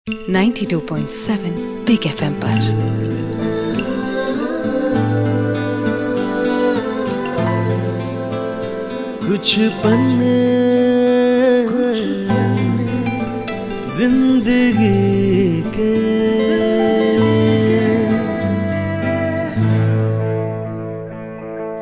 92.7 big FM पर। कुछ पन्ने जिंदगी के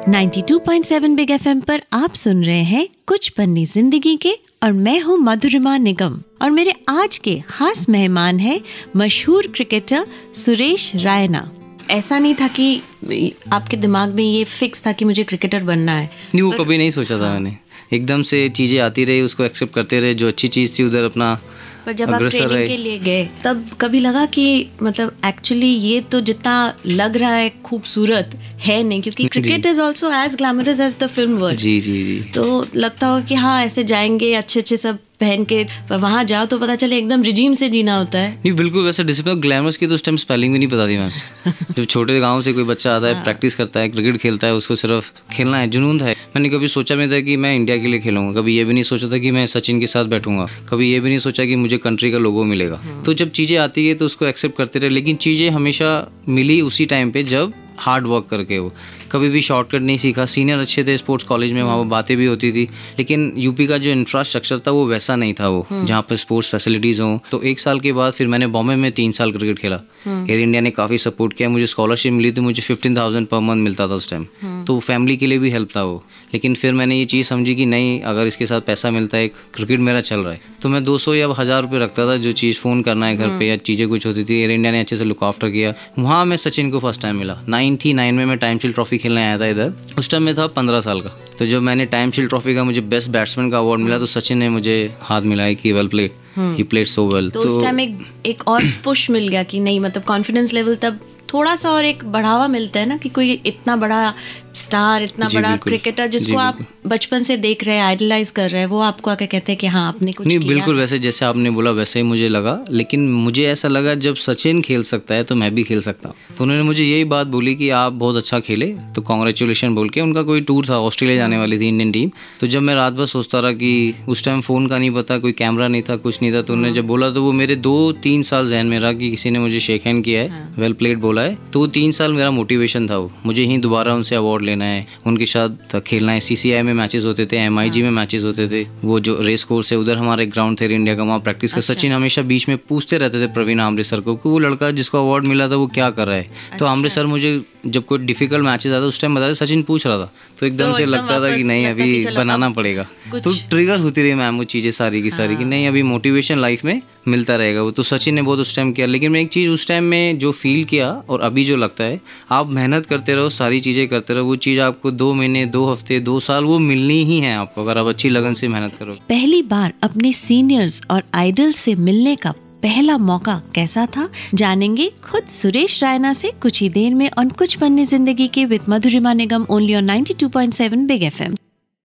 92.7 बिग एफएम पर आप सुन रहे हैं कुछ पन्ने जिंदगी के और मैं हूँ मधुरिमा निगम और मेरे आज के खास मेहमान हैं मशहूर क्रिकेटर सुरेश रायना। ऐसा नहीं था कि आपके दिमाग में ये फिक्स था कि मुझे क्रिकेटर बनना है? नहीं, वो कभी नहीं सोचा था मैंने। एकदम से चीज़ें आती रही, उसको एक्सेप्ट करते रहे। जो अच्छी चीज़ थी उधर अपना। पर जब आप ट्रेनिंग के लिए गए तब कभी लगा कि मतलब एक्चुअली ये तो जितना लग रहा है खूबसूरत है नहीं, क्योंकि cricket is also as glamorous as the film world. जी जी जी। तो लगता हो कि हाँ ऐसे जाएंगे अच्छे अच्छे सब पहन के, पर वहाँ जाओ तो पता चले एकदम रिजीम से जीना होता है। नहीं, बिल्कुल वैसे डिसिप्लिन। ग्लैमरस की तो उस टाइम स्पेलिंग भी नहीं पता थी मैंने। जब छोटे गांव से कोई बच्चा आता है, प्रैक्टिस करता है, क्रिकेट खेलता है, उसको सिर्फ खेलना है, जुनून था। मैंने कभी सोचा नहीं था कि मैं इंडिया के लिए खेलूंगा। कभी ये भी नहीं सोचा था कि मैं सचिन के साथ बैठूंगा। कभी ये भी नहीं सोचा कि मुझे कंट्री का लोगो मिलेगा। तो जब चीज़ें आती है तो उसको एक्सेप्ट करते रहे। लेकिन चीज़ें हमेशा मिली उसी टाइम पे जब हार्ड वर्क करके। वो कभी भी शॉर्टकट नहीं सीखा। सीनियर अच्छे थे स्पोर्ट्स कॉलेज में, वहाँ पर बातें भी होती थी, लेकिन यूपी का जो इंफ्रास्ट्रक्चर था वो वैसा नहीं था वो जहाँ पर स्पोर्ट्स फैसिलिटीज़ हों। तो 1 साल के बाद फिर मैंने बॉम्बे में 3 साल क्रिकेट खेला। एयर इंडिया ने काफ़ी सपोर्ट किया। मुझे स्कॉलरशिप मिली थी, मुझे 15,000 पर मंथ मिलता था उस टाइम। तो फैमिली के लिए भी हेल्प था वो। लेकिन फिर मैंने ये चीज़ समझी कि नहीं, अगर इसके साथ पैसा मिलता है, क्रिकेट मेरा चल रहा है, तो मैं 200 या 1000 रुपये रखता था। जो चीज़ फ़ोन करना है घर पे या चीज़ें कुछ होती थी, एयर इंडिया ने अच्छे से लुक आफ्टर किया। वहाँ मैं सचिन को फर्स्ट टाइम मिला। 99 में मैं टाइम शील्ड ट्रॉफी खेलने आया था इधर। उस टाइम में था 15 साल का। तो जब मैंने टाइम शील्ड ट्रॉफी का मुझे बेस्ट बैट्समैन का अवार्ड मिला, तो सचिन ने मुझे हाथ मिलाया कि well played, he played so well. तो उस टाइम एक और पुश मिल गया कि नहीं, मतलब कॉन्फिडेंस लेवल तब थोड़ा सा और एक बढ़ावा मिलता है ना, कि कोई इतना बड़ा स्टार, इतना बड़ा क्रिकेटर जिसको आप बचपन से देख रहे हैं, आइडलाइज कर रहे हैं, वो आपको आके कहते हैं कि हाँ आपने कुछ नहीं किया। बिल्कुल वैसे जैसे आपने बोला वैसे ही मुझे लगा। लेकिन मुझे ऐसा लगा जब सचिन खेल सकता है तो मैं भी खेल सकता हूँ। तो उन्होंने मुझे यही बात बोली कि आप बहुत अच्छा खेले, तो कॉन्ग्रेचुलेशन बोल के। उनका कोई टूर था, ऑस्ट्रेलिया जाने वाली थी इंडियन टीम। तो जब मैं रात भर सोचता रहा कि उस टाइम फ़ोन का नहीं पता, कोई कैमरा नहीं था, कुछ नहीं था, तो उन्होंने जब बोला तो वो मेरे 2-3 साल जहन में रहा कि किसी ने मुझे शेक हैंड किया है, वेल प्लेड बोला है। तो 3 साल मेरा मोटिवेशन था वो। मुझे ही दोबारा उनसे अवार्ड लेना है, उनके साथ खेलना है। CCI में मैचेस होते थे, MIG में मैचेस होते थे। वो जो रेस कोर्स है उधर हमारे ग्राउंड थे इंडिया का, वहाँ प्रैक्टिस कर। सचिन हमेशा बीच में पूछते रहते थे प्रवीण आमरे सर को कि वो लड़का जिसको अवार्ड मिला था वो क्या कर रहा है। तो आमरे सर मुझे जब कोई डिफिकल्ट मैचेस आता उस टाइम बताते, सचिन पूछ रहा था। तो एकदम से लगता था कि नहीं अभी बनाना पड़ेगा। तो ट्रिगर होती रही मैम वो चीज़ें सारी की सारी कि नहीं अभी मोटिवेशन लाइफ में मिलता रहेगा। वो तो सचिन ने बहुत उस टाइम किया। लेकिन मैं एक चीज़ उस टाइम में जो फील किया और अभी जो लगता है, आप मेहनत करते रहो, सारी चीज़ें करते रहो, वो चीज़ आपको 2 महीने, 2 हफ्ते, 2 साल वो मिलनी ही है आपको, अगर आप अच्छी लगन से मेहनत करो। पहली बार अपने सीनियर्स और आइडल से मिलने का पहला मौका कैसा था, जानेंगे खुद सुरेश रायना से कुछ ही देर में। और कुछ पन्ने जिंदगी के with Madhurima Nigam, only on 92.7 big FM.